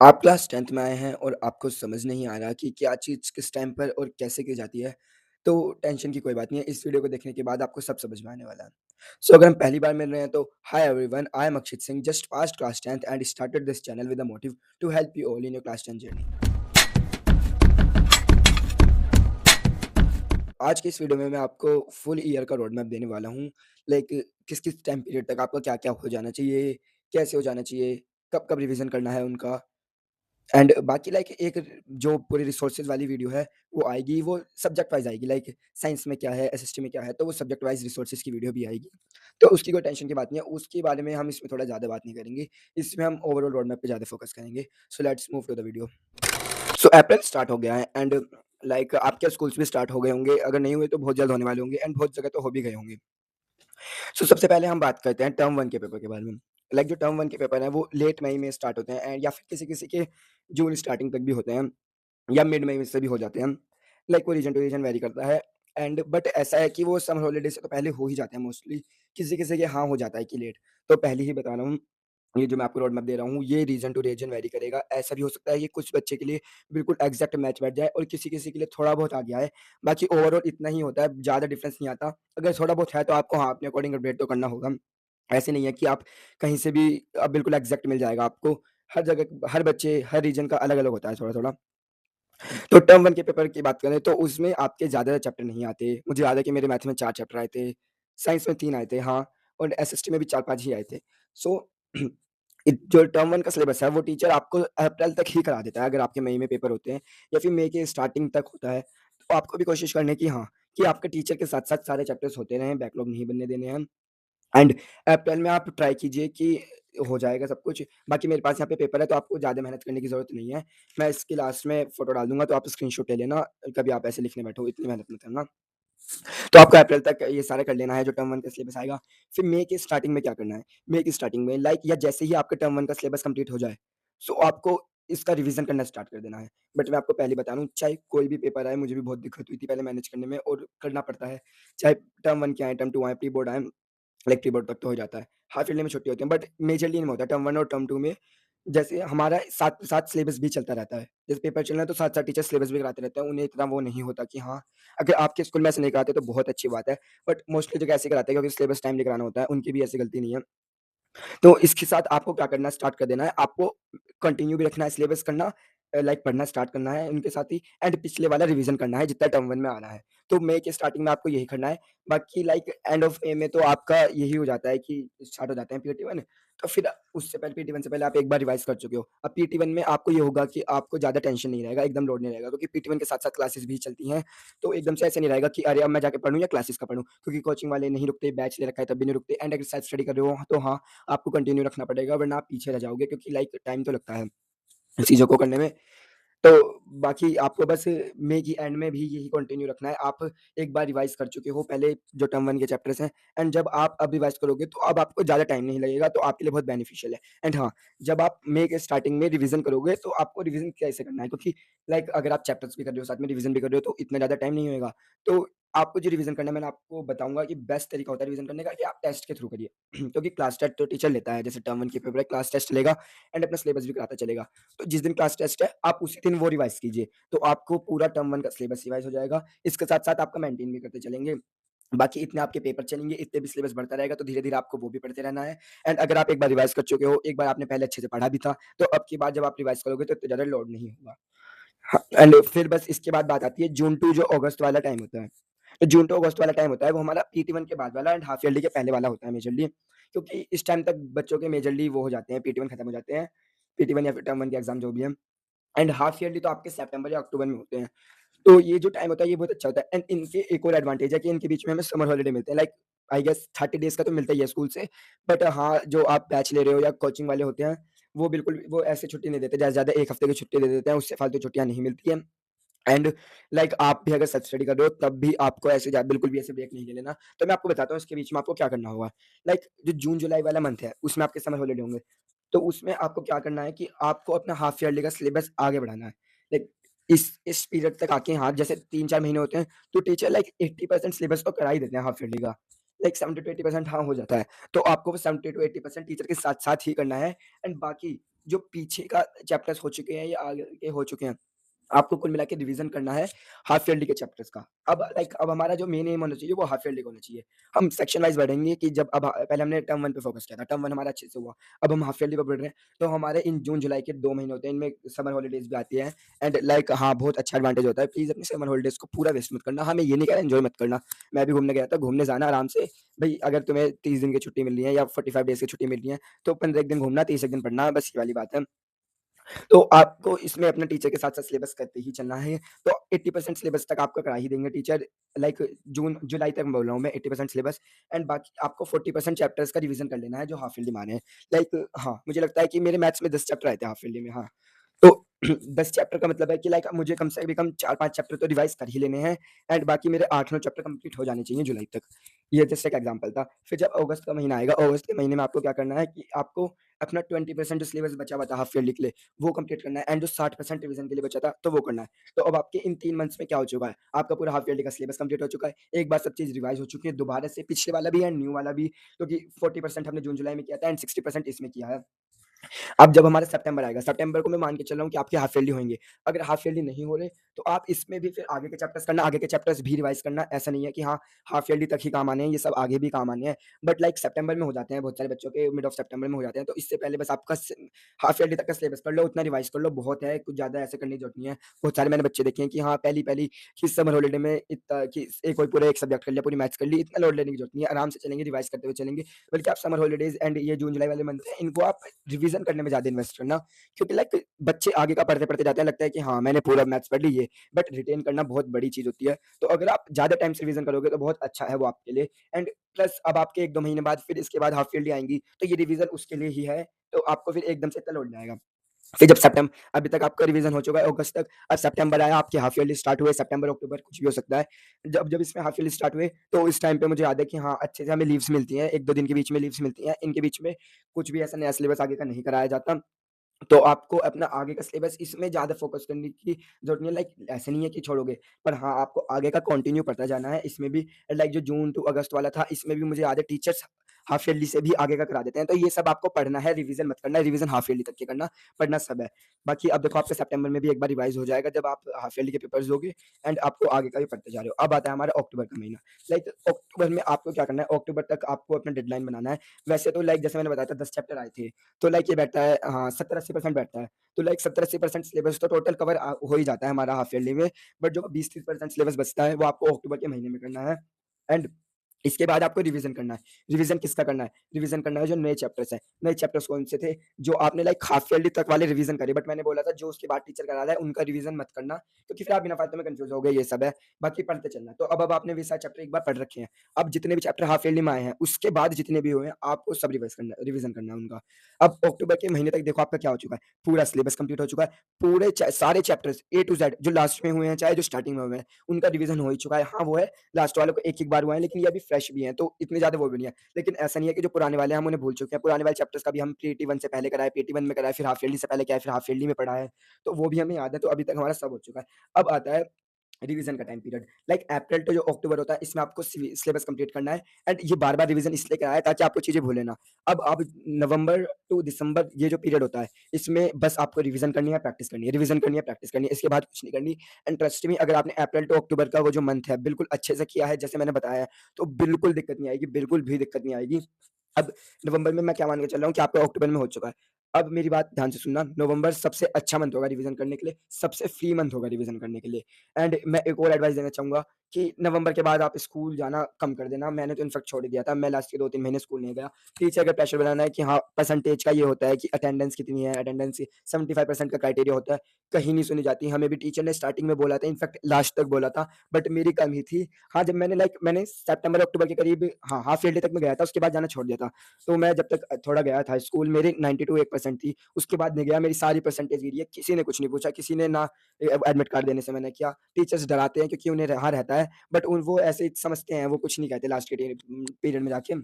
आप class 10th में आए हैं और आपको समझ नहीं आ रहा कि क्या चीज़ किस टाइम पर और कैसे की जाती है, तो टेंशन की कोई बात नहीं है। इस वीडियो को देखने के बाद आपको सब समझ में आने वाला है। सो अगर हम पहली बार मिल रहे हैं तो hi everyone, I am Akshit Singh, just passed class 10th and started this channel with the motive to help you all in your class 10 journey. आज की इस वीडियो में मैं आपको फुल ईयर का रोड मैप देने वाला हूँ। लाइक किस-किस टाइम पीरियड तक आपका क्या-क्या हो जाना चाहिए, कैसे हो जाना चाहिए, कब-कब रिवीजन करना है उनका। एंड बाकी लाइक एक जो पूरी रिसोर्सेज वाली वीडियो है वो आएगी, वो सब्जेक्ट वाइज आएगी। लाइक साइंस में क्या है, एसएसटी में क्या है, तो वो सब्जेक्ट वाइज रिसोर्सेज की वीडियो भी आएगी। तो उसकी कोई टेंशन की बात नहीं है, उसके बारे में हम इसमें थोड़ा ज़्यादा बात नहीं करेंगे। इसमें हम ओवरऑल रोड मैप पे ज़्यादा फोकस करेंगे। So let's move to the video. So April start हो गया है एंड लाइक आपके स्कूल्स भी स्टार्ट हो गए होंगे, अगर नहीं हुए तो बहुत जल्द होने वाले होंगे एंड बहुत जगह तो हो भी गए होंगे। सो सबसे पहले हम बात करते हैं टर्म 1 के पेपर के बारे में। लाइक जो टर्म 1 के पेपर हैं वो लेट मई में स्टार्ट होते हैं एंड या फिर किसी-किसी के जून स्टार्टिंग तक भी होते हैं। या मिड मई में से भी हो जाते हैं। लाइक वो रीजन टू रीजन वैरी करता है एंड बट ऐसा है कि वो समर हॉलिडे से तो पहले हो ही जाते हैं मोस्टली। किसी-किसी के हाँ हो जाता है कि लेट। तो पहले ही बता रहा हूँ, ये जो मैं आपको रोड मैप दे रहा हूँ, ये रीजन टू रीजन वैरी करेगा। ऐसा भी हो सकता है कि कुछ बच्चे के लिए बिल्कुल एग्ज़ैक्ट मैच बैठ जाए और किसी-किसी के लिए थोड़ा बहुत आ गया है। बाकी ओवरऑल इतना ही होता है, ज़्यादा डिफरेंस नहीं आता। अगर थोड़ा बहुत है तो आपको हाँ, अपने अकॉर्डिंग अपडेट तो करना होगा। ऐसे नहीं है कि आप कहीं से भी बिल्कुल एग्ज़ैक्ट मिल जाएगा आपको। हर जगह हर बच्चे, हर रीजन का अलग-अलग होता है थोड़ा-थोड़ा। तो टर्म 1 के पेपर की बात करें तो उसमें आपके ज़्यादा चैप्टर नहीं आते। मुझे याद है कि मेरे मैथ में 4 चैप्टर आए थे, साइंस में 3 आए थे, हाँ, और एसएसटी में भी 4-5 ही आए थे। सो जो टर्म 1 का सिलेबस है वो टीचर आपको अप्रैल तक ही करा देता है, अगर आपके मई में पेपर होते हैं या फिर मई के स्टार्टिंग तक होता है। तो आपको भी कोशिश करनी है कि हाँ, कि आपके टीचर के साथ-साथ सारे चैप्टर्स होते रहें, बैकलॉग नहीं बनने देने हैं। एंड अप्रैल में आप ट्राई कीजिए कि हो जाएगा सब कुछ। बाकी मेरे पास यहाँ पे पेपर है तो आपको ज़्यादा मेहनत करने की ज़रूरत नहीं है। मैं इसके लास्ट में फ़ोटो डाल दूँगा तो आप स्क्रीनशॉट ले लेना, कभी आप ऐसे लिखने बैठो, इतनी मेहनत मत करना। तो आपको अप्रैल तक ये सारा कर लेना है जो टर्म 1 का सिलेबस आएगा। फिर मई के स्टार्टिंग में क्या करना है? मई की स्टार्टिंग में लाइक या जैसे ही आपका टर्म 1 का सिलेबस कंप्लीट हो जाए, सो आपको इसका रिवीज़न करना स्टार्ट कर देना है। बट मैं आपको पहले बता रहा हूँ, चाहे कोई भी पेपर आए, मुझे भी बहुत दिक्कत हुई थी पहले मैनेज करने में और करना पड़ता है। चाहे टर्म 1 के आएँ, टर्म 2 आएँ, प्री बोर्ड आएँ, लाइक प्री बोर्ड तक तो हो जाता है। हाफ ईयरली में छुट्टी होती है बट मेजरली नहीं होता। टर्म 1 और टर्म 2 में जैसे हमारा साथ-साथ सिलेबस भी चलता रहता है। जैसे पेपर चल रहा है तो साथ-साथ टीचर सिलेबस भी कराते रहते हैं। उन्हें इतना वो नहीं होता कि हाँ, अगर आपके स्कूल में ऐसे नहीं कराते तो बहुत अच्छी बात है। बट मोस्टली जगह ऐसे कराते हैं क्योंकि सिलेबस टाइमली कराना होता है, उनकी भी ऐसी गलती नहीं है। तो इसके साथ आपको क्या करना है, स्टार्ट कर देना है। आपको कंटिन्यू भी रखना है सिलेबस करना, लाइक पढ़ना स्टार्ट करना है उनके साथ ही एंड पिछले वाला रिवीजन करना है जितना टर्म 1 में आ रहा है। तो मई के स्टार्टिंग में आपको यही करना है। बाकी लाइक एंड ऑफ मई में तो आपका यही हो जाता है कि स्टार्ट हो जाते हैं पीटी 1। तो फिर उससे पहले पीटी 1 से पहले आप एक बार रिवाइज़ कर चुके हो। अब पीटी 1 में आपको ये होगा कि आपको ज़्यादा टेंशन नहीं रहेगा, एकदम लोड नहीं रहेगा क्योंकि पीटी 1 के साथ-साथ क्लासेस भी चलती हैं। तो एकदम से ऐसे नहीं रहेगा कि अरे! अब मैं जाके पढ़ूँ या क्लासेस का पढ़ूँ, क्योंकि कोचिंग वाले नहीं रुकते, बैच ले रखा है तब भी नहीं रुकते एंड अगर सेल्फ स्टडी कर रहे हो तो हाँ, आपको कंटिन्यू रखना पड़ेगा वरना आप पीछे रह जाओगे क्योंकि लाइक टाइम तो लगता है चीज़ों को करने में। तो बाकी आपको बस मई की एंड में भी यही कंटिन्यू रखना है। आप एक बार रिवाइज़ कर चुके हो पहले जो टर्म 1 के चैप्टर्स हैं एंड जब आप अब रिवाइज़ करोगे तो अब आपको ज़्यादा टाइम नहीं लगेगा, तो आपके लिए बहुत बेनिफिशियल है। एंड हाँ, जब आप मई के स्टार्टिंग में रिवीज़न करोगे तो आपको रिवीज़न कैसे करना है, क्योंकि लाइक अगर आप चैप्टर्स भी कर रहे हो, साथ में रिवीज़न भी कर रहे हो तो इतना ज़्यादा टाइम नहीं होएगा। तो आपको जो रिवीज़न करना है, मैंने आपको बताऊँगा कि बेस्ट तरीका होता है रिवीज़न करने का कि आप टेस्ट के थ्रू करिए। क्योंकि क्लास टेस्ट तो टीचर लेता है, जैसे टर्म 1 के पेपर है, क्लास टेस्ट लेगा एंड अपना सिलेबस भी कराता चलेगा। तो जिस दिन क्लास टेस्ट है, आप उसी दिन वो रिवाइज़ कीजिए। तो आपको पूरा टर्म 1 का सिलेबस रिवाइज़ हो जाएगा। इसके साथ-साथ आपका मेंटेन भी करते चलेंगे। बाकी इतने आपके पेपर चलेंगे, इतने भी सिलेबस बढ़ता रहेगा, तो धीरे-धीरे आपको वो भी पढ़ते रहना है। एंड अगर आप एक बार रिवाइज़ कर चुके हो, एक बार आपने पहले अच्छे से पढ़ा भी था, तो अब की बार जब आप रिवाइज़ करोगे तो इतना ज़्यादा लोड नहीं होगा। हाँ, एंड फिर बस इसके बाद बात आती है जून टू जो अगस्त वाला टाइम होता है। तो जून टू अगस्त वाला टाइम होता है, वो हमारा पीटी 1 के बाद वाला एंड हाफ ईयरली के पहले वाला होता है मेजरली। क्योंकि इस टाइम तक बच्चों के मेजरली वो हो जाते हैं, पीटी 1 खत्म हो जाते हैं। पीटी 1 या फिर टर्म 1 के एग्ज़ाम जो भी हैं। एंड हाफ ईयरली तो आपके सितंबर या अक्टूबर में होते हैं। तो ये जो टाइम होता है ये बहुत अच्छा होता है एंड इनके एक और एडवांटेज है कि इनके बीच में हमें समर हॉलिडे मिलते हैं। लाइक आई गेस 30 डेज़ का तो मिलता ही है स्कूल से। बट हाँ, जो आप बैच ले रहे हो या कोचिंग वाले होते हैं, वो बिल्कुल वो ऐसे छुट्टी नहीं देते, ज़्यादा से ज़्यादा 1 हफ्ते की छुट्टी दे देते हैं, उससे फालतू छुट्टियाँ नहीं मिलती हैं। एंड लाइक आप भी अगर सेल्फ स्टडी कर रहे हो तब भी आपको ऐसे बिल्कुल भी ऐसे ब्रेक नहीं ले लेना। तो मैं आपको बताता हूँ इसके बीच में आपको क्या करना होगा। लाइक जो जून-जुलाई वाला मंथ है, उसमें आपके समर हॉलिडे होंगे। तो उसमें आपको क्या करना है कि आपको अपना हाफ ईयरली का सिलेबस आगे बढ़ाना है। लाइक इस पीरियड तक आके हाँ, जैसे 3-4 महीने होते हैं, तो टीचर लाइक 80% सिलेबस तो करा ही देते हैं हाफ ईयरली का। लाइक 70 टू 80% हाँ, हो जाता है। तो आपको वो 70 टू 80% टीचर के साथ-साथ ही करना है एंड बाकी जो पीछे का चैप्टर्स हो चुके हैं या आगे के हो चुके हैं, आपको कुल मिला के रिवीज़न करना है हाफ ईयरली के चैप्टर्स का। अब हमारा जो मेन एम होना चाहिए वो हाफ ईयरली का होना चाहिए। हम सेक्शन वाइज़ बढ़ेंगे कि जब पहले हमने टर्म 1 पे फ़ोकस किया था, टर्म 1 हमारा अच्छे से हुआ। अब हम हाफ ईयरली पे बढ़ रहे हैं, तो हमारे इन जून-जुलाई के 2 महीने होते हैं, इनमें समर हॉलिडेज़ भी आती हैं एंड हाँ, बहुत अच्छा एडवांटेज होता है। प्लीज़ अपनी समर हॉलिडेज़ को पूरा वेस्ट मत करना। हाँ, मैं ये नहीं कह रहा एन्जॉय मत करना। मैं भी घूमने गया था, घूमने जाना आराम से। भई अगर तुम्हें 30 दिन की छुट्टी मिल रही है या 45 डेज़ की छुट्टी मिल रही है, तो 15 एक दिन घूमना, 30 एक दिन पढ़ना, बस ये वाली बात है। तो आपको इसमें अपने टीचर के साथ-साथ सिलेबस करते ही चलना है। तो 80% सिलेबस तक आपका करा ही देंगे टीचर लाइक जून जुलाई तक बोल रहा हूँ मैं 80% सिलेबस एंड बाकी आपको 40% चैप्टर्स का रिवीज़न कर लेना है जो हाफ ईयरली माने हैं। हाँ, मुझे लगता है कि मेरे मैथ्स में 10 चैप्टर आए थे हाफ ईयरली में हाँ। तो 10 चैप्टर का मतलब है कि लाइक मुझे कम से भी कम 4-5 चैप्टर तो रिवाइज़ कर ही लेने हैं एंड बाकी मेरे 8-9 चैप्टर कंप्लीट हो जाने चाहिए जुलाई तक। ये जस्ट एक एग्ज़ाम्पल था। फिर जब अगस्त का महीना आएगा, अगस्त के महीने में आपको क्या करना है कि आपको अपना 20% जो सिलेबस बचा हुआ था हाफ ईयरली के लिए, वो कंप्लीट करना है एंड जो 60% रिवीज़न के लिए बचा था, तो वो करना है। तो अब आपके इन 3 मंथ्स में क्या हो चुका है, आपका पूरा हाफ ईयरली का सिलेबस कंप्लीट हो चुका है। एक बार सब चीज़ रिवाइज़ हो चुकी है, दोबारा से पिछले वाला भी एंड न्यू वाला भी, क्योंकि 40% हमने जून-जुलाई में किया था एंड 60% इसमें किया है। अब जब हमारा सितंबर आएगा, सितंबर को मैं मान के चल रहा हूँ कि आपके हाफ ईयरली होंगे। अगर हाफ ईयरली नहीं हो रहे, तो आप इसमें भी फिर आगे के चैप्टर्स करना, आगे के चैप्टर्स भी रिवाइज़ करना। ऐसा नहीं है कि हाँ, हाफ ईयरली तक ही काम आने हैं, ये सब आगे भी काम आने हैं। बट लाइक सितंबर में हो जाते हैं, बहुत सारे बच्चों के मिड ऑफ सितंबर में हो जाते हैं, तो इससे पहले बस आपका हाफ ईयरली तक का सिलेबस कर लो, उतना रिवाइज़ कर लो, बहुत है, कुछ ज़्यादा ऐसे करने की ज़रूरत नहीं है। बहुत सारे मैंने बच्चे देखे हैं कि हाँ, पहली-पहली कि समर हॉलिडे में इतना कि एक कोई पूरा एक सब्जेक्ट कर लिया, पूरी मैथ्स कर ली, इतना लोड लेने की ज़रूरत नहीं है, आराम से चलेंगे, रिवाइज़ करते हुए चलेंगे। बल्कि आप समर हॉलिडेज़ एंड ये जून-जुलाई वाले मंथ हैं, इनको आप रिवीज़न करने में ज़्यादा इन्वेस्ट करना, क्योंकि लाइक बच्चे आगे का पढ़ते-पढ़ते जाते हैं, लगता है कि हाँ, मैंने पूरा मैथ्स पढ़ ली ये, बट रिटेन करना बहुत बड़ी चीज़ होती है। तो अगर आप ज़्यादा टाइम से रिवीज़न करोगे, तो बहुत अच्छा है वो आपके लिए एंड प्लस अब आपके 1-2 महीने बाद फिर इसके बाद हाफ ईयरली आएँगी, तो ये रिवीज़न उसके लिए ही है, तो आपको फिर एकदम से इतना लोड नहीं आएगा। फिर जब अभी तक आपका रिवीजन हो चुका है अगस्त तक, अब सितंबर आया, आपके हाफ ईयरली स्टार्ट हुए, सितंबर, अक्टूबर कुछ भी हो सकता है। जब जब इसमें हाफ ईयरली स्टार्ट हुए, तो इस टाइम पे मुझे याद है कि हाँ, अच्छे से हमें लीव्स मिलती हैं, 1-2 दिन के बीच में लीव्स मिलती हैं। इनके बीच में कुछ भी ऐसा नया सिलेबस आगे का नहीं कराया जाता। तो आपको अपना आगे का सिलेबस इसमें ज़्यादा फ़ोकस करने की ज़रूरत नहीं है, लाइक ऐसा नहीं है कि छोड़ोगे, पर हाँ, आपको आगे का कंटिन्यू पढ़ता जाना है। इसमें भी लाइक जो जून टू अगस्त वाला था, इसमें भी मुझे याद है टीचर्स हाफ ईयरली से भी आगे का करा देते हैं। तो ये सब आपको पढ़ना है, रिवीज़न मत करना है, रिवीज़न हाफ ईयरली तक के करना, पढ़ना सब है। बाकी अब देखो आपका सितंबर में भी एक बार रिवाइज़ हो जाएगा जब आप हाफ ईयरली के पेपर्स दोगे एंड आपको आगे का भी पढ़ते जा रहे हो। अब आता है हमारा अक्टूबर का महीना, लाइक अक्टूबर में आपको क्या करना है, अक्टूबर तक आपको अपना डेडलाइन बनाना है। वैसे तो लाइक जैसे मैंने बताया था 10 चैप्टर आए थे, तो लाइक ये बैठता है हाँ, 70-80% बैठता है। तो लाइक 70-80% सिलेबस तो टोटल कवर हो ही जाता है हमारा हाफ ईयरली में, बट जो 20-30% सिलेबस बचता है, वो आपको अक्टूबर के महीने में करना है एंड इसके बाद आपको रिवीजन करना है। रिवीजन किसका करना है? रिवीजन करना है जो नए चैप्टर्स हैं। नए चैप्टर्स कौन से थे? जो आपने लाइक हाफ ईयरली तक वाले रिवीजन करे, बट मैंने बोला था जो उसके बाद टीचर करा रहा है उनका रिवीजन मत करना, क्योंकि फिर आप बिना फालतू में कन्फ्यूज़ होगे, ये सब है। बाकी पढ़ते चलना। तो अब आपने ये सारे चैप्टर एक बार पढ़ रखे हैं। अब जितने भी चैप्टर हाफ ईयरली में आए हैं, उसके बाद जितने भी हुए हैं, आपको सब रिवीजन करना है उनका। अब अक्टूबर के महीने तक देखो आपका क्या हो चुका है, पूरा सिलेबस कंप्लीट हो चुका है। पूरे सारे चैप्टर्स ए टू ज़ेड जो लास्ट में हुए हैं, चाहे जो स्टार्टिंग में हुए हैं, उनका रिवीजन हो ही चुका है। हाँ, वो है लास्ट वालों को एक-एक बार हुआ है, लेकिन ये अभी फ्रेश भी हैं, तो इतने ज़्यादा वो भी नहीं है। लेकिन ऐसा नहीं है कि जो पुराने वाले हैं, हम उन्हें भूल चुके हैं। पुराने वाले चैप्टर्स का भी हम पीटी 1 से पहले कराए, पीटी 1 में कराए, फिर हाफ ईयरली से पहले क्या है, फिर हाफ ईयरली में पढ़ा है। तो वो भी हमें याद है, तो अभी तक हमारा सब हो चुका है। अब आता है रिवीजन का time period, like April to जो अक्टूबर होता है, इसमें आपको सिलेबस कंप्लीट करना है एंड ये बार-बार रिवीजन इसलिए कराया है ताकि आपको चीज़ें भूले ना। अब नवंबर टू दिसंबर ये जो पीरियड होता है, इसमें बस आपको रिवीजन करनी है, प्रैक्टिस करनी है, रिवीजन करनी है, प्रैक्टिस करनी है, इसके बाद कुछ नहीं करनी एंड ट्रस्ट मी, अगर आपने अप्रैल टू अक्टूबर का वो जो मंथ है, बिल्कुल अच्छे से किया है, जैसे मैंने बताया है, तो बिल्कुल दिक्कत नहीं आएगी, बिल्कुल भी दिक्कत नहीं आएगी। अब नवंबर में मैं क्या मान के चल रहा हूँ कि आपका अक्टूबर में हो चुका है। अब मेरी बात ध्यान से सुनना, नवंबर सबसे अच्छा मंथ होगा रिवीजन करने के लिए, सबसे फ्री मंथ होगा रिवीजन करने के लिए एंड मैं एक और एडवाइस देना चाहूँगा कि नवंबर के बाद आप स्कूल जाना कम कर देना। मैंने तो इनफैक्ट छोड़ ही दिया था, मैं लास्ट के 2-3 महीने स्कूल नहीं गया। टीचर का प्रेशर बनाना है कि हाँ, परसेंटेज का ये होता है कि अटेंडेंस कितनी है, अटेंडेंस 75% का क्राइटेरिया होता है, कहीं नहीं सुनी जाती। हमें भी टीचर ने स्टार्टिंग में बोला था, इनफैक्ट लास्ट तक बोला था, बट मेरी कम ही थी। हाँ, जब मैंने सितंबर, अक्टूबर के करीब हाँ, हाफ ईयरली तक मैं गया था, उसके बाद जाना छोड़ दिया था। तो मैं जब तक थोड़ा गया था स्कूल, मेरी 92 1% थी, उसके बाद नहीं गया, मेरी सारी परसेंटेज गिरी है, किसी ने कुछ नहीं पूछा, किसी ने ना एडमिट कार्ड देने से मना किया। टीचर्स डराते हैं क्योंकि उन्हें वहाँ रहता है, बट उन वो ऐसे ही समझते हैं, वो कुछ नहीं कहते लास्ट के पीरियड में जाके।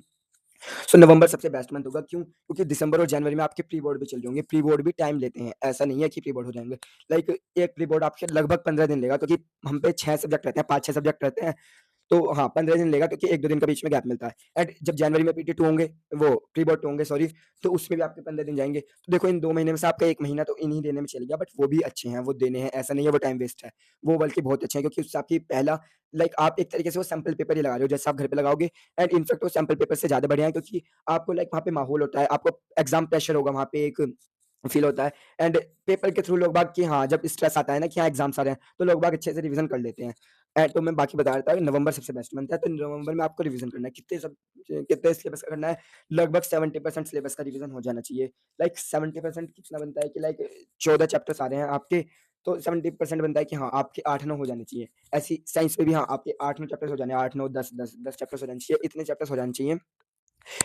सो नवंबर सबसे बेस्ट मंथ होगा, क्यों? क्योंकि दिसंबर और जनवरी में आपके प्री बोर्ड भी चल रहे होंगे, प्री बोर्ड भी टाइम लेते हैं, ऐसा नहीं है कि प्री बोर्ड हो जाएँगे। लाइक एक प्री बोर्ड आपके लगभग 15 दिन लेगा, क्योंकि हम पे 6 सब्जेक्ट रहते हैं, 5-6 सब्जेक्ट रहते हैं, तो हाँ, 15 दिन लेगा क्योंकि 1-2 दिन का बीच में गैप मिलता है। एंड जब जनवरी में पीटी 2 होंगे, वो प्री बोर्ड 2 होंगे सॉरी, तो उसमें भी आपके 15 दिन जाएँगे। तो देखो इन 2 महीने में से आपका 1 महीना तो इन्हीं देने में चले गया, बट वो भी अच्छे हैं, वो देने हैं, ऐसा नहीं है वो टाइम वेस्ट है। वो बल्कि बहुत अच्छे हैं क्योंकि उससे आपकी पहला आप एक तरीके से वो सैंपल पेपर ही लगा रहे हो, जैसे आप घर पे लगाओगे। एंड इनफैक्ट वो सैंपल पेपर से ज़्यादा बढ़िया है क्योंकि आपको वहाँ पे माहौल होता है, आपको एग्ज़ाम प्रेशर होगा वहाँ पे एक फ़ील होता है। एंड पेपर के थ्रू लोग बाग कि हाँ, जब स्ट्रेस आता है ना कि हाँ, एग्ज़ाम्स आ रहे हैं, तो लोग बाग अच्छे से रिवीज़न कर लेते हैं। तो मैं बाकी बता रहा था नवंबर सबसे बेस्ट मंथ है, तो नवंबर में आपको रिवीज़न करना है। कितने सिलेबस का करना है? लगभग 70% सिलेबस का रिवीज़न हो जाना चाहिए। 70% कितना बनता है कि 14 चैप्टर्स आ रहे हैं आपके, तो 70% बनता है कि हाँ, आपके 8-9 हो जाने चाहिए। ऐसी साइंस में भी हाँ, आपके 8-9 चैप्टर्स हो जाने हैं, 8-9, 10 चैप्टर्स हो जाने चाहिए, इतने चैप्टर्स हो जाने चाहिए।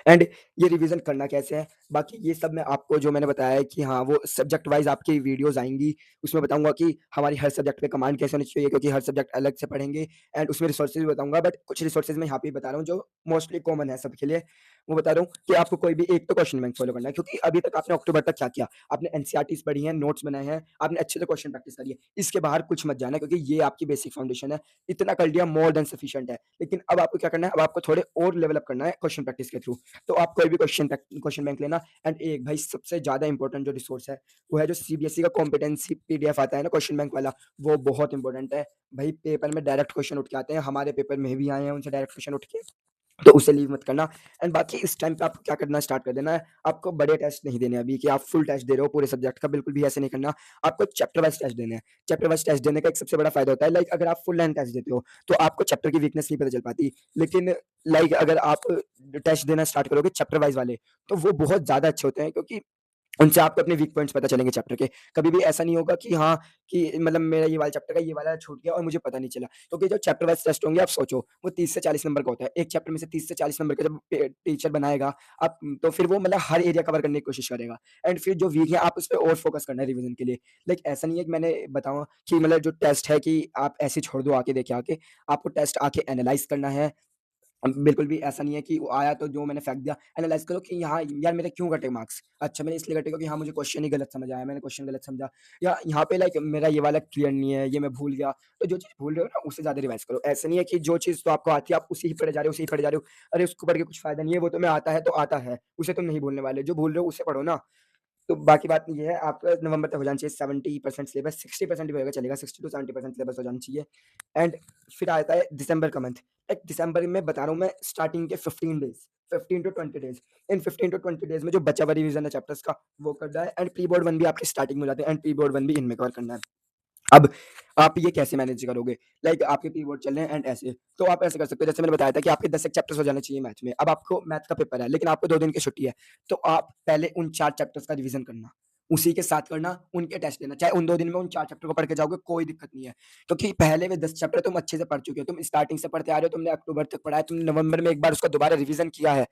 एंड ये रिवीजन करना कैसे है, बाकी ये सब मैं आपको जो मैंने बताया है कि हाँ, वो सब्जेक्ट वाइज़ आपकी वीडियोज़ आएँगी, उसमें बताऊँगा कि हमारी हर सब्जेक्ट पे कमांड कैसे होनी चाहिए क्योंकि हर सब्जेक्ट अलग से पढ़ेंगे। एंड उसमें रिसोर्सेज़ भी बताऊँगा, बट कुछ रिसोर्सेज़ मैं यहाँ पे बता रहा हूँ जो मोस्टली कॉमन है सबके लिए। वो बता रहा हूँ कि आपको कोई भी एक तो क्वेश्चन बैंक फॉलो करना है क्योंकि अभी तक आपने अक्टूबर तक क्या किया? आपने एनसीईआरटीज़ पढ़ी हैं, नोट्स बनाए हैं, आपने अच्छे से क्वेश्चन प्रैक्टिस करी है। इसके बाहर कुछ मत जाना क्योंकि ये आपकी बेसिक फाउंडेशन है। इतना कर लिया मोर देन सफिशिएंट है। लेकिन अब आपको क्या करना है, अब आपको थोड़े और लेवल अप करना है क्वेश्चन प्रैक्टिस के थ्रू। तो आप कोई भी क्वेश्चन बैंक लेना। एंड एक भाई सबसे ज़्यादा इम्पोर्टेंट जो रिसोर्स है, वो है जो सीबीएसई का कॉम्पिटेंसी पीडीएफ आता है ना क्वेश्चन बैंक वाला, वो बहुत इम्पोर्टेंट है। भाई पेपर में डायरेक्ट क्वेश्चन उठ के आते हैं, हमारे पेपर में भी आए हैं उनसे डायरेक्ट क्वेश्चन उठ के, तो उसे लीव मत करना। एंड बाकी इस टाइम पे आपको क्या करना स्टार्ट कर देना है, आपको बड़े टेस्ट नहीं देने अभी कि आप फुल टेस्ट दे रहे हो पूरे सब्जेक्ट का, बिल्कुल भी ऐसे नहीं करना। आपको चैप्टर वाइज़ टेस्ट देने हैं। चैप्टर वाइज़ टेस्ट देने का एक सबसे बड़ा फ़ायदा होता है, अगर आप फुल लेंथ टेस्ट देते हो, तो आपको चैप्टर की वीकनेस नहीं पता चल पाती। लेकिन अगर आप टेस्ट देना स्टार्ट करोगे चैप्टर वाइज़ वाले, तो वो बहुत ज़्यादा अच्छे होते हैं क्योंकि उनसे आपको अपने वीक पॉइंट्स पता चलेंगे चैप्टर के। कभी भी ऐसा नहीं होगा कि हाँ, कि मेरा ये वाला चैप्टर का ये वाला छूट गया और मुझे पता नहीं चला। क्योंकि जो चैप्टर वाइज़ टेस्ट होंगे आप सोचो, वो 30 से 40 नंबर का होता है। एक चैप्टर में से 30 से 40 नंबर का जब टीचर बनाएगा, आप तो फिर वो हर एरिया कवर करने की कोशिश करेगा। एंड फिर जो वीक है आप उस पे और फोकस करना है रिवीजन के लिए। ऐसा नहीं है कि मैंने बताऊँ कि जो टेस्ट है कि आप ऐसे ही छोड़ दो आके देखे आके। आपको टेस्ट आके एनालाइज़ करना है। बिल्कुल भी ऐसा नहीं है कि वो आया तो जो मैंने फेंक दिया, एनालाइज़ करो कि यहाँ यार मेरे क्यों कटे मार्क्स? अच्छा मैंने इसलिए कटे क्योंकि हाँ, मुझे क्वेश्चन ही गलत समझ आया, मैंने क्वेश्चन गलत समझा, या यहाँ पे मेरा ये वाला क्लियर नहीं है, ये मैं भूल गया। तो जो चीज़ भूल रहे हो ना उससे ज़्यादा रिवाइज़ करो। ऐसा नहीं है कि जो चीज़ तो आपको आती है आप उसी ही पढ़े जा रहे हो, उसी ही पढ़े जा रहे हो। अरे उसको पढ़ के कुछ फ़ायदा नहीं है, वो तुम्हें आता है तो आता है, उसे तुम नहीं भूलने वाले। जो भूल रहे हो उसे पढ़ो ना। तो बाकी बात ये है आपका नवंबर तक हो जाना चाहिए 70% सिलेबस, 60% भी होएगा चलेगा, 60 टू 70% सिलेबस हो जाना चाहिए। एंड फिर आता है दिसंबर का मंथ। दिसंबर में बता रहा हूँ मैं, स्टार्टिंग के 15 डेज़, 15 टू 20 डेज़। इन 15 टू 20 डेज़ में जो बचा हुआ रिवीज़न है चैप्टर्स का, वो करना है। एंड प्री बोर्ड 1 भी आपकी स्टार्टिंग में हो जाते हैं, एंड प्री बोर्ड 1 भी इनमें कवर करना है। अब आप ये कैसे मैनेज करोगे? आपके कीबोर्ड चल रहे हैं एंड ऐसे, तो आप ऐसे कर सकते हो जैसे मैंने बताया था कि आपके 10 एक चैप्टर्स हो जाने चाहिए मैथ में। अब आपको मैथ का पेपर है, लेकिन आपको 2 दिन की छुट्टी है, तो आप पहले उन 4 चैप्टर्स का रिवीज़न करना, उसी के साथ करना, उनके टेस्ट देना। चाहे उन 2 दिन में उन 4 चैप्टर को पढ़ के जाओगे, कोई दिक्कत नहीं है, क्योंकि पहले में 10 चैप्टर तुम अच्छे से पढ़ चुके हो, तुम स्टार्टिंग से पढ़ते आ रहे हो, तुमने अक्टूबर तक पढ़ा है, तुमने नवंबर में एक बार उसका दोबारा रिवीज़न किया है,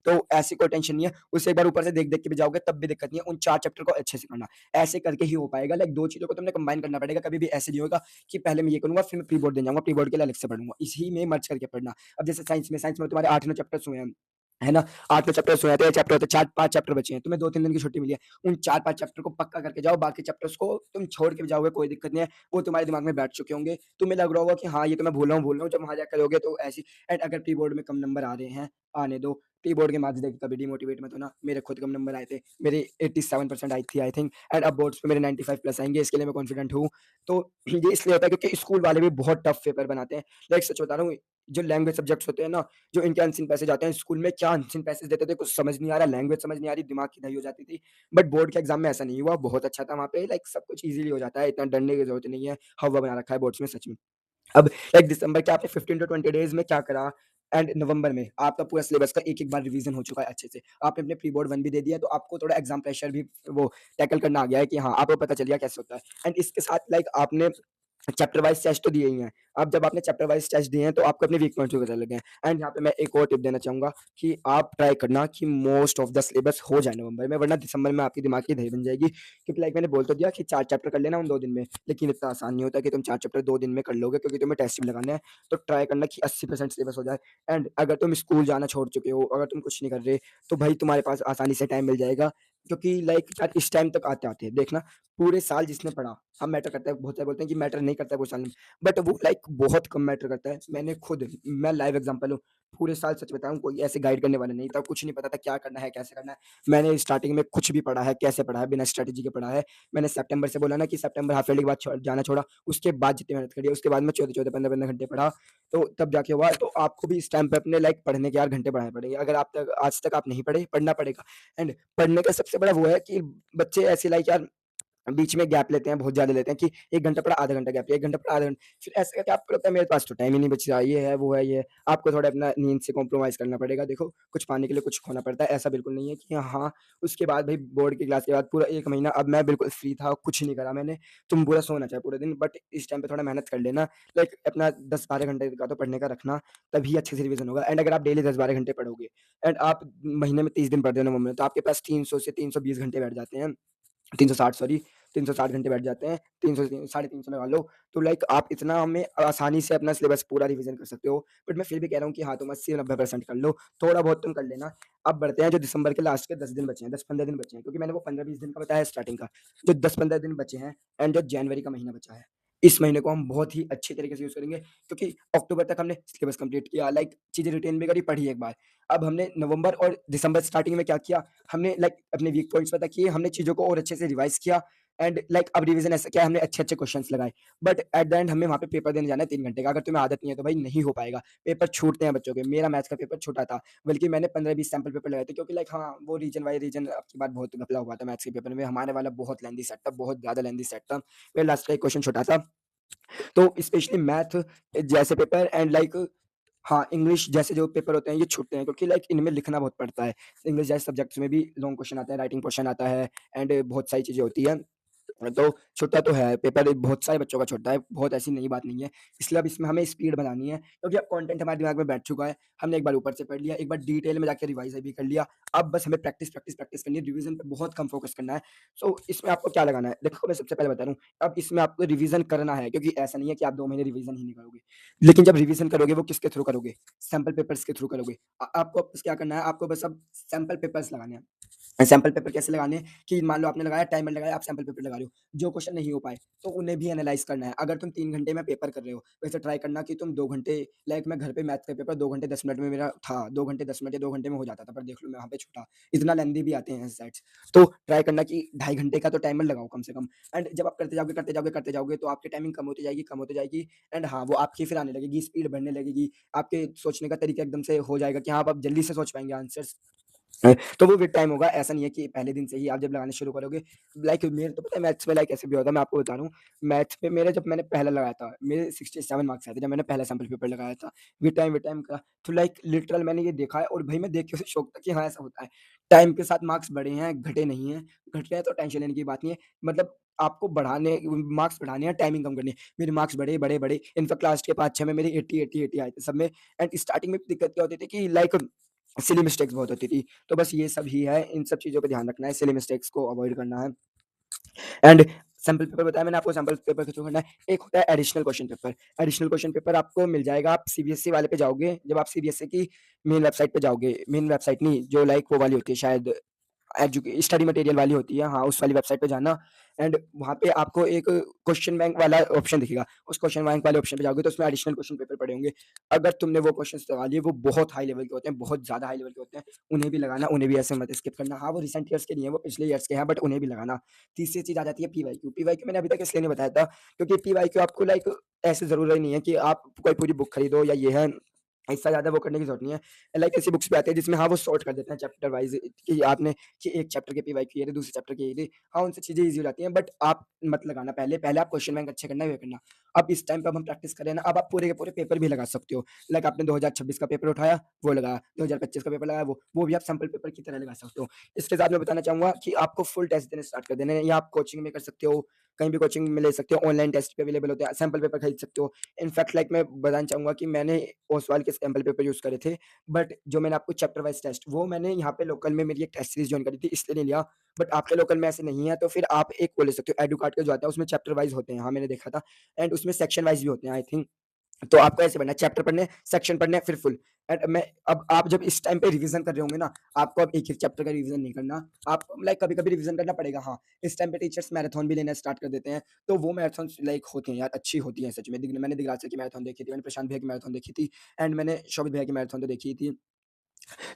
तो ऐसी कोई टेंशन नहीं है। उसे एक बार ऊपर से देख-देख के भी जाओगे, तब भी दिक्कत नहीं है, उन 4 चैप्टर को अच्छे से करना। ऐसे करके ही हो पाएगा। 2 चीज़ों को तुमने कंबाइन करना पड़ेगा, कभी भी ऐसे नहीं होगा कि पहले मैं ये करूँगा, फिर मैं प्री बोर्ड देने जाऊँगा, प्री बोर्ड के लिए अलग से पढ़ूँगा। इसी में मर्ज करके पढ़ना। अब जैसे साइंस में तुम्हारे 8-9 चैप्टर्स हुए हैं, है ना? 8-9 चैप्टर्स हुए हैं, तो 1 चैप्टर होता है, 4-5 चैप्टर बचे हैं, तुम्हें 2-3 दिन की छुट्टी मिली है। उन 4-5 चैप्टर को पक्का करके जाओ, बाकी चैप्टर्स को तुम छोड़ के भी जाओगे, कोई दिक्कत नहीं है, वो तुम्हारे दिमाग में बैठ चुके होंगे। तुम्हें लग रहा होगा कि हाँ, ये तो मैं भूल रहा हूँ, जब वहाँ जाकर करोगे तो ऐसी। एंड अगर प्री बोर्ड में कम नंबर आ रहे हैं, आने दो। प्री बोर्ड के मार्क्स देख के कभी डिमोटिवेट मत होना। मेरे खुद कम नंबर आए थे, मेरी 87% आई थी आई थिंक, एंड अब बोर्ड्स में मेरे 95 प्लस आएँगे, इसके लिए मैं कॉन्फिडेंट हूँ। तो ये इसलिए होता है क्योंकि स्कूल वाले भी बहुत टफ पेपर बनाते हैं। सच बता रहा हूँ, जो लैंग्वेज सब्जेक्ट्स होते हैं ना, जो इनके अनसीन पैसेज आते हैं, स्कूल में क्या अनसीन पैसेज देते थे, कुछ समझ नहीं आ रहा, लैंग्वेज समझ नहीं आ रही, दिमाग की दही हो जाती थी। बट बोर्ड के एग्ज़ाम में ऐसा नहीं हुआ, बहुत अच्छा था वहाँ पे, सब कुछ ईज़िली हो जाता है, इतना डरने की ज़रूरत नहीं है। हवा बना रखा है बोर्ड्स में सच में। अब दिसंबर के आपने 15 टू 20 डेज़ में क्या करा, एंड नवंबर में आपका पूरा सिलेबस का एक-एक बार रिवीज़न हो चुका है अच्छे से। आपने अपने प्री बोर्ड 1 भी दे दिया है, तो आपको थोड़ा एग्ज़ाम प्रेशर भी वो टैकल करना आ गया है कि हाँ, आपको पता चल गया कैसे होता है। एंड इसके साथ आपने चैप्टर वाइज़ टेस्ट तो दिए ही हैं। अब जब आपने चैप्टर वाइज़ टेस्ट दिए हैं, तो आपको अपने वीक पॉइंट्स भी पता लग गए हैं। एंड यहाँ पे मैं एक और टिप देना चाहूँगा कि आप ट्राई करना कि मोस्ट ऑफ द सिलेबस हो जाए नवंबर में, वरना दिसंबर में आपके दिमाग की दही बन जाएगी। क्योंकि मैंने बोल तो दिया कि 4 चैप्टर कर लेना उन 2 दिन में, लेकिन इतना आसान नहीं होता कि तुम 4 चैप्टर 2 दिन में कर लोगे क्योंकि तुम्हें टेस्ट भी लगाने हैं। तो ट्राई करना कि 80% सिलेबस हो जाए। एंड अगर तुम स्कूल जाना छोड़ चुके हो, अगर तुम कुछ नहीं कर रहे, तो भाई तुम्हारे पास आसानी से टाइम मिल जाएगा। क्योंकि लाइक यार इस टाइम तक आते-आते देखना पूरे साल जिसने पढ़ा, हाँ मैटर करता है, बहुत सारे बोलते हैं कि मैटर नहीं करता है पूरे साल में, बट वो लाइक बहुत कम मैटर करता है। मैं लाइव एग्ज़ाम्पल हूँ, पूरे साल सच बताऊँ कोई ऐसे गाइड करने वाला नहीं था, कुछ नहीं पता था क्या करना है, कैसे करना है। मैंने स्टार्टिंग में कुछ भी पढ़ा है, कैसे पढ़ा है, बिना स्ट्रैटेजी के पढ़ा है। मैंने सितंबर से बोला ना कि सितंबर हाफ ईयरली के बाद जाना छोड़ा, उसके बाद जितनी मेहनत करी है, उसके बाद मैं 14-14, 15-15 घंटे पढ़ा, तो तब जाके हुआ। तो आपको भी इस टाइम पे अपने लाइक पढ़ने के यार घंटे बढ़ाने पड़ेंगे। अगर आप तक आज तक आप नहीं पढ़े, पढ़ना पड़ेगा। एंड पढ़ने का सबसे बड़ा वो है कि बच्चे ऐसे लाइक यार बीच में गैप लेते हैं, बहुत ज़्यादा लेते हैं कि 1 घंटा पढ़ा, आधा घंटा गैप लिया, 1 घंटा पढ़ा, आधा घंटा फिर ऐसे करके आपको लगता है मेरे पास तो टाइम ही नहीं बच रहा, ये है, वो है, ये है। आपको थोड़ा अपना नींद से कॉम्प्रोमाइज़ करना पड़ेगा। देखो, कुछ पाने के लिए कुछ खोना पड़ता है, ऐसा बिल्कुल नहीं है कि हाँ, उसके बाद भई बोर्ड की क्लास के बाद पूरा 1 महीना अब मैं बिल्कुल फ्री था, कुछ नहीं करा मैंने। तुम पूरा सोना चाहे पूरे दिन बट इस टाइम पे थोड़ा मेहनत कर लेना, लाइक अपना 10-12 घंटे का तो पढ़ने का रखना, तभी अच्छे से रिवीज़न होगा। एंड अगर आप डेली 10-12 घंटे पढ़ोगे एंड आप महीने में 30 दिन पढ़ रहे हो नवंबर में, तो आपके पास 300 से 320 घंटे बैठ जाते हैं। 360 सॉरी 360 घंटे बैठ जाते हैं, 300 से साढ़े 300 लगा लो, तो लाइक आप इतना में आसानी से अपना सिलेबस पूरा रिवीज़न कर सकते हो। बट मैं फिर भी कह रहा हूँ कि हाँ, तुम 80-90% कर लो, थोड़ा बहुत तुम कर लेना। अब बढ़ते हैं जो दिसंबर के लास्ट के 10 दिन बचे हैं, 10-15 दिन बचे हैं, क्योंकि मैंने वो 15-20 दिन का बताया स्टार्टिंग का, जो 10-15 दिन बचे हैं एंड जो जनवरी का महीना बचा है, इस महीने को हम बहुत ही अच्छे तरीके से यूज़ करेंगे, क्योंकि अक्टूबर तक हमने सिलेबस कंप्लीट किया, लाइक चीज़ें रिटेन भी करी, पढ़ी एक बार। अब हमने नवंबर और दिसंबर स्टार्टिंग में क्या किया, हमने लाइक अपने वीक पॉइंट्स पता किए, हमने चीज़ों को और अच्छे से रिवाइज़ किया एंड लाइक अब रिवीजन ऐसा किया हमने अच्छे-अच्छे क्वेश्चन्स लगाए। बट एट द एंड हमें वहाँ पे पेपर देने जाना है 3 घंटे का, अगर तुम्हें आदत नहीं है तो भाई नहीं हो पाएगा। पेपर छूटते हैं बच्चों के, मेरा मैथ्स का पेपर छूटा था, बल्कि मैंने 15-20 सैंपल पेपर लगाए थे, क्योंकि लाइक हाँ, वो रीजन बाय रीजन अब की बार बहुत घपला हुआ था मैथ्स के पेपर में। हमारे वाला बहुत लेंथी सेट था, बहुत ज़्यादा लेंथी सेट था। मेरा लास्ट का एक क्वेश्चन छूटा था। तो स्पेशली मैथ जैसे पेपर एंड लाइक हाँ, इंग्लिश जैसे जो पेपर होते हैं ये छूटते हैं, क्योंकि लाइक इनमें लिखना बहुत पड़ता है। इंग्लिश जैसे सब्जेक्ट्स में भी लॉन्ग क्वेश्चन आते हैं, राइटिंग क्वेश्चन आता है एंड बहुत सारी चीज़ें होती हैं। तो छूटा तो है, पेपर बहुत सारे बच्चों का छूटता है, बहुत ऐसी नई बात नहीं है। इसलिए अब इसमें हमें स्पीड बनानी है, क्योंकि अब कंटेंट हमारे दिमाग में बैठ चुका है। हमने एक बार ऊपर से पढ़ लिया, एक बार डिटेल में जाके रिवाइज़ भी कर लिया। अब बस हमें प्रैक्टिस, प्रैक्टिस, प्रैक्टिस करनी है, रिवीज़न पे बहुत कम फोकस करना है। सो इसमें आपको क्या लगाना है? देखो मैं सबसे पहले बता रहा हूँ, अब इसमें आपको रिवीज़न करना है, क्योंकि ऐसा नहीं है कि आप 2 महीने रिवीज़न ही नहीं करोगे। लेकिन जब रिवीज़न करोगे वो किसके थ्रू करोगे? सैंपल पेपर्स के थ्रू करोगे। आपको बस क्या करना है, आपको बस अब सैंपल पेपर्स लगाने हैं। सैंपल पेपर कैसे लगाने हैं कि मान लो आपने लगाया, टाइमर लगाया, आप सैंपल पेपर लगा रहे हो। जो क्वेश्चन नहीं हो पाए, तो उन्हें भी एनालाइज़ करना है। अगर तुम 3 घंटे में पेपर कर रहे हो, वैसे ट्राई करना कि तुम 2 घंटे, लाइक मैं घर पे मैथ्स का पेपर 2 घंटे 10 मिनट में मेरा था, 2 घंटे 10 मिनट या 2 घंटे में हो जाता था, पर देख लो मैं वहाँ पे छूटा। इतना लेंथी भी आते हैं सेट्स। तो ट्राई करना कि ढाई घंटे का तो टाइमर लगाओ कम से कम। एंड जब आप करते जाओगे, करते जाओगे, करते जाओगे, तो आपकी टाइमिंग कम होती जाएगी, कम होती जाएगी। एंड हाँ, वो आपकी फिर आने लगेगी, स्पीड बढ़ने लगेगी। आपके सोचने का तरीका एकदम से हो जाएगा कि हाँ, अब आप जल्दी से सोच पाएँगे आंसर्स। तो वो विद टाइम होगा, ऐसा नहीं है कि पहले दिन से ही आप जब लगाना शुरू करोगे, लाइक मेरे तो पता है मैथ्स में लाइक ऐसे भी होता है, मैं आपको बता रहा हूँ। मैथ्स में मेरे जब मैंने पहला लगाया था, मेरे 67 मार्क्स आए थे जब मैंने पहला सैंपल पेपर लगाया था। विद टाइम का, तो लाइक लिटरल मैंने ये देखा है और भाई मैं देख के उसे शॉक था कि हाँ, ऐसा होता है। टाइम के साथ मार्क्स बढ़े हैं, घटे नहीं हैं। घट रहे हैं तो टेंशन लेने की बात नहीं है। मतलब आपको बढ़ाने मार्क्स बढ़ाने हैं, टाइमिंग कम करनी है। मेरे मार्क्स बढ़े, बढ़े, बढ़े। इनफैक्ट लास्ट के 5-6 में मेरे 80, 80, 80 आए थे सब में। एंड स्टार्टिंग में दिक्कत क्या होती थी कि लाइक सिली मिस्टेक्स बहुत होती थी। तो बस ये सब ही है, इन सब चीज़ों पे ध्यान रखना है, सिली मिस्टेक्स को अवॉइड करना है। एंड सैंपल पेपर बताया मैंने आपको, सैंपल पेपर के थ्रू करना है। एक होता है additional question paper. Additional question paper आपको मिल जाएगा, आप सीबीएसई वाले पे जाओगे, जब आप सीबीएसई की मेन वेबसाइट पे जाओगे, मेन वेबसाइट नहीं, जो लाइक वो वाली होती है शायद स्टडी मटेरियल वाली होती है, हाँ, उस वाली वेबसाइट पे जाना एंड वहाँ पे आपको एक क्वेश्चन बैंक वाला ऑप्शन दिखेगा। उस क्वेश्चन बैंक वाले ऑप्शन पे जाओगे तो उसमें एडिशनल क्वेश्चन पेपर पड़े होंगे। अगर तुमने वो क्वेश्चन्स लगा लिए, वो बहुत हाई लेवल के होते हैं, बहुत ज़्यादा हाई लेवल के होते हैं, उन्हें भी लगाना, उन्हें भी ऐसे मत स्किप करना। हाँ, वो रिसेंट ईयर्स के नहीं है, वो पिछले ईयर्स के हैं, बट उन्हें भी लगाना। तीसरी चीज़ आ जाती है पीवाईक्यू। पीवाईक्यू मैंने अभी तक इसलिए नहीं बताया था, क्योंकि पीवाईक्यू आपको लाइक ऐसे ज़रूरी नहीं है कि आप कोई पूरी बुक खरीदो या ये है, इससे ज़्यादा वो करने की ज़रूरत नहीं है। लाइक ऐसी बुक्स भी आती है जिसमें हाँ, वो सॉर्ट कर देते हैं चैप्टर वाइज़ कि आपने कि एक चैप्टर के पीवाईक्यू ये थे, दूसरे चैप्टर के ये थे। हाँ, उनसे चीज़ें ईज़ी हो जाती हैं, बट आप मत लगाना पहले, पहले आप क्वेश्चन बैंक अच्छे करना है, ये करना। अब इस टाइम पे अब हम प्रैक्टिस कर रहे हैं ना, अब आप पूरे के पूरे पेपर भी लगा सकते हो। लाइक आपने 2026 का पेपर उठाया, वो लगाया, 2025 का पेपर लगाया, वो भी आप सैंपल पेपर की तरह लगा सकते हो। इसके साथ मैं बताना चाहूँगा कि आपको फुल टेस्ट देने स्टार्ट कर देने हैं, या आप कोचिंग में कर सकते हो, कहीं भी कोचिंग में ले सकते हो, ऑनलाइन टेस्ट भी अवेलेबल होते हैं, सैंपल पेपर खरीद सकते हो। इनफैक्ट लाइक मैं बताना चाहूँगा कि मैंने ओसवाल के सैंपल पेपर यूज़ करे थे, बट जो मैंने आपको चैप्टर वाइज़ टेस्ट, वो मैंने यहाँ पे लोकल में मेरी एक टेस्ट सीरीज़ जॉइन करी थी, इसलिए नहीं लिया। बट आपके लोकल में ऐसे नहीं है, तो फिर आप एक वो ले सकते हो, एडुकार्ड का जो आता है, उसमें चैप्टर वाइज़ होते हैं। हाँ, मैंने देखा था एंड उसमें सेक्शन वाइज़ भी होते हैं आई थिंक। तो आपको ऐसे पढ़ना है, चैप्टर पढ़ने हैं, सेक्शन पढ़ने हैं, फिर फुल। एंड मैं अब आप जब इस टाइम पे रिवीजन कर रहे होंगे ना, आपको अब एक ही चैप्टर का रिवीजन नहीं करना, आपको लाइक कभी-कभी रिवीजन करना पड़ेगा। हाँ, इस टाइम पे टीचर्स मैराथन भी लेना स्टार्ट कर देते हैं, तो वो मैराथन्स लाइक होती हैं यार, अच्छी होती हैं सच में। मैंने दिगराज सर की मैराथन देखी थी, मैंने प्रशांत भैया की मैराथन देखी थी, एंड मैंने शोभित भैया की मैराथन तो देखी ही थी।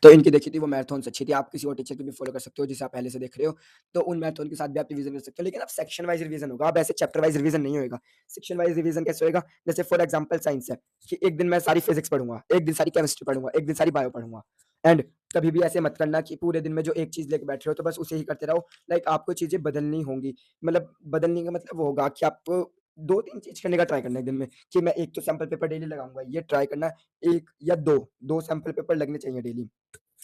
तो इनकी देखी थी, वो मैराथन्स अच्छी थी। आप किसी और टीचर की भी फॉलो कर सकते हो जिसे आप पहले से देख रहे हो, तो उन मैराथन के साथ भी आप रिवीजन कर सकते हो। लेकिन अब सेक्शन वाइज़ रिवीजन होगा, अब ऐसे चैप्टर वाइज़ रिवीजन नहीं होएगा। सेक्शन वाइज़ रिवीजन कैसे होएगा? जैसे फॉर एग्जांपल साइंस है, कि एक दिन मैं सारी फिज़िक्स पढ़ूँगा, एक दिन सारी केमिस्ट्री पढ़ूँगा, एक दिन सारी बायो पढ़ूँगा। एंड कभी भी ऐसे मत करना कि पूरे दिन में जो एक चीज़ लेके बैठे हो, तो बस उसे ही करते रहो। लाइक आपको चीज़ें बदलनी होंगी। मतलब बदलने का मतलब वो होगा कि आपको 2-3 चीज़ करने का ट्राई करना है एक दिन में, कि मैं एक तो सैंपल पेपर डेली लगाऊँगा, ये ट्राई करना है। 1 या 2 सैंपल पेपर लगने चाहिए डेली।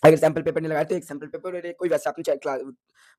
अगर सैंपल पेपर नहीं लगाया तो एक सैंपल पेपर और एक कोई वैसा आपने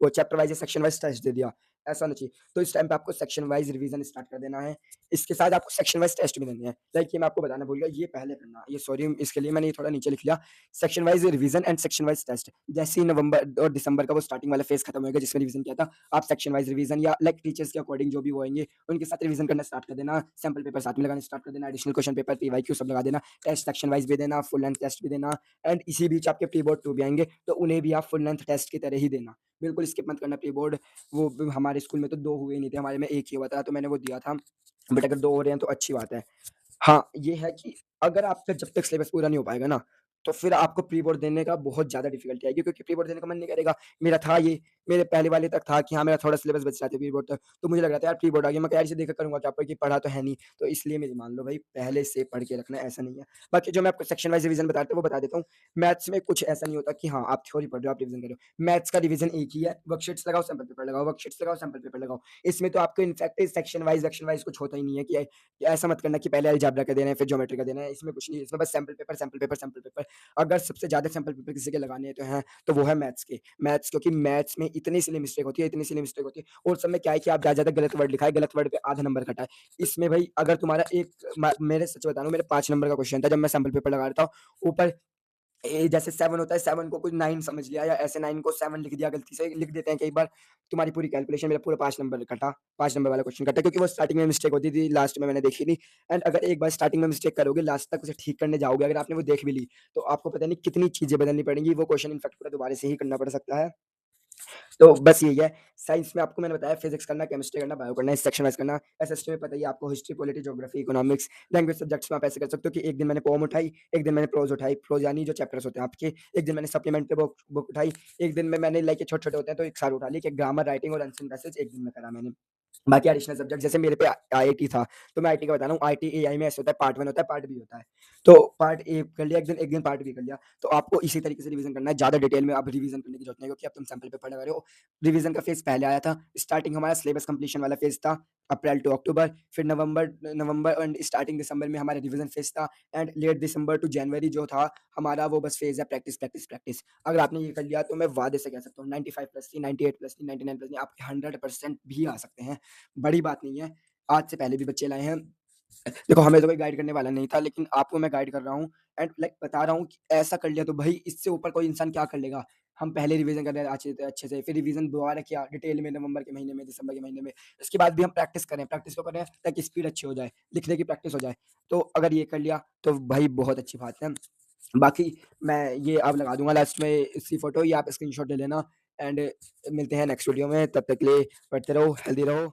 वो चैप्टर वाइज़ या सेक्शन वाइज़ टेस्ट दे दिया, ऐसा होना चाहिए। तो इस टाइम पे आपको सेक्शन वाइज़ रिवीजन स्टार्ट कर देना है। इसके साथ आपको सेक्शन वाइज़ टेस्ट भी देने हैं। लाइक ये मैं आपको बताना भूल गया, ये पहले करना, ये सॉरी इसके लिए मैंने ये थोड़ा नीचे लिख लिया। Section wise revision and section wise test. जैसे ही नवंबर और दिसंबर का वो स्टार्टिंग वाला फेज़ खत्म होएगा जिसमें रिवीजन किया था, आप सेक्शन वाइज़ रिवीजन या लाइक टीचर्स के अकॉर्डिंग जो भी वो होंगे, उनके साथ रिवीजन करना स्टार्ट कर देना। सैंपल पेपर साथ में लगाना स्टार्ट कर देना, एडिशनल क्वेश्चन पेपर, पीवाईक्यू सब लगा देना, टेस्ट सेक्शन वाइज़ भी देना, फुल लेंथ टेस्ट भी देना। एंड इसी बीच आपके प्री बोर्ड 2 भी आएँगे, तो उन्हें भी आप फुल लेंथ टेस्ट की तरह ही देना। बिल्कुल स्किप मत करना प्री बोर्ड। वो ब हमारे स्कूल में तो 2 हुए ही नहीं थे, हमारे में 1 ही हुआ था, तो मैंने वो दिया था। बट अगर 2 हो रहे हैं तो अच्छी बात है। हाँ, ये है कि अगर आपका जब तक सिलेबस पूरा नहीं हो पाएगा ना, तो फिर आपको प्री बोर्ड देने का बहुत ज़्यादा डिफ़िकल्टी आएगी, क्योंकि प्री बोर्ड देने का मन नहीं करेगा। मेरा था ये, मेरे पहले वाले तक था कि हाँ, मेरा थोड़ा सिलेबस बच रहा था प्री बोर्ड तक, तो मुझे लग रहा था यार प्री बोर्ड आ गया, मैं कहा यार इसे देखा करूँगा क्या, कि पढ़ा तो है नहीं। तो इसलिए मेरी मान लो भाई, पहले से पढ़ के रखना है, ऐसा नहीं है। बाकी जो मैं आपको सेक्शन वाइज़ रिवीज़न बता रहा था वो बता देता हूँ। मैथ्स में कुछ ऐसा नहीं होता कि हाँ, आप थ्योरी पढ़ रहे हो, आप रिवीज़न कर रहे हो। मैथ्स का रिवीज़न एक ही है, वर्कशीट्स लगाओ, सैंपल पेपर लगाओ, वर्कशीट्स लगाओ, सैंपल पेपर लगाओ। इसमें तो आपको इनफैक्ट सेक्शन वाइज़ कुछ होता ही नहीं है कि ऐसा मत करना कि पहले अलजेब्रा का देना है, फिर ज्योमेट्री का देना है, इसमें कुछ नहीं है, इसमें बस sample paper, sample paper, sample paper. अगर सबसे ज़्यादा सैंपल पेपर किसी के लगाने हैं तो हैं, तो वो है मैथ्स के। मैथ्स, क्योंकि मैथ्स में इतनी सिली मिस्टेक होती है, इतनी सिली मिस्टेक होती है, और सब में क्या है कि आप ज़्यादा गलत वर्ड लिखा है, गलत वर्ड पे आधा नंबर कटा है। इसमें भई अगर तुम्हारा एक म मेरे सच बता रहा हूँ, मेरे 5 नंबर का क्वेश्चन था जब मैं सैंपल पेपर लगा रहा था, ऊपर जैसे 7 होता है, 7 को कोई 9 समझ लिया, या ऐसे 9 को 7 लिख दिया, गलती से लिख देते हैं कई बार। तुम्हारी पूरी कैलकुलेशन, मेरा पूरा 5 नंबर कटा, 5 नंबर वाला क्वेश्चन कटा, क्योंकि वो स्टार्टिंग में मिस्टेक होती थी, लास्ट में मैंने देखी नहीं। एंड अगर एक बार स्टार्टिंग में मिस्टेक करोगे, लास्ट तक उसे ठीक करने जाओगे, अगर आपने वो देख भी ली, तो आपको पता नहीं कितनी चीज़ें बदलनी पड़ेंगी, वो क्वेश्चन इनफैक्ट पूरा दोबारा से ही करना पड़ सकता है। तो बस यही है। साइंस में आपको मैंने बताया, फिज़िक्स करना, केमिस्ट्री करना, बायो करना, सेक्शन वाइज़ करना। एसएसटी में पता ही है आपको, history, polity, geography, economics, language subjects में आप ऐसे कर सकते हो कि एक दिन मैंने पोएम उठाई, एक दिन मैंने प्रोज़ उठाई, प्रोज़ यानी जो चैप्टर्स होते हैं आपके, एक दिन मैंने सप्लीमेंट्री बुक बुक उठाई, एक दिन में मैंने लाइक ये छोटे-छोटे होते हैं तो एक सारे उठा लिए, कि ग्रामर, राइटिंग और आंसरिंग पैसेज एक दिन में करा मैंने। बाकी एडिशनल सब्जेक्ट जैसे मेरे पे आईआईटी था, तो मैं आईटी का बता रहा हूँ, आईटी एआई में ऐसे होता है, पार्ट 1 होता है, पार्ट बी होता है। तो पार्ट ए कर लिया एक दिन पार्ट बी कर लिया। तो आपको इसी तरीके से रिवीज़न करना है, ज़्यादा डिटेल में अब रिवीज़न करने की ज़रूरत नहीं है, क्योंकि अब तुम सैंपल पेपर लगा रहे हो। रिवीज़न का फेज़ पहले आया था, स्टार्टिंग हमारा सिलेबस कंप्लीशन वाला फेज़ था, अप्रैल टू अक्टूबर, फिर नवंबर नवंबर एंड स्टार्टिंग दिसंबर में हमारा रिवीज़न फेज़ था, एंड लेट दिसंबर टू जनवरी जो था, हमारा वो बस फेज़ है प्रैक्टिस, प्रैक्टिस, प्रैक्टिस। अगर आपने ये कर लिया तो मैं वादे से कह सकता हूँ 95 प्लस नहीं, 98 प्लस नहीं, 99 प्लस नहीं, आपके 100% भी आ सकते हैं। बड़ी बात नहीं है। आज से पहले भी बच्चे लाए हैं। देखो, हमें तो कोई गाइड करने वाला नहीं था, लेकिन आपको मैं गाइड कर रहा हूँ, एंड लाइक बता रहा हूँ कि ऐसा कर लिया तो भई इससे ऊपर कोई इंसान क्या कर लेगा। हम पहले रिवीज़न कर रहे हैं अच्छे से, फिर रिवीज़न दोबारा किया डिटेल में नवंबर के महीने में, दिसंबर के महीने में। इसके बाद भी हम प्रैक्टिस क्यों कर रहे हैं? ताकि स्पीड अच्छी हो जाए, लिखने की प्रैक्टिस हो जाए। तो अगर ये कर लिया तो भाई बहुत अच्छी बात है। बाकी मैं ये अब लगा दूँगा लास्ट में इसकी फ़ोटो, ये आप स्क्रीनशॉट ले लेना, एंड मिलते हैं नेक्स्ट वीडियो में। तब तक के लिए पढ़ते रहो, हेल्दी रहो।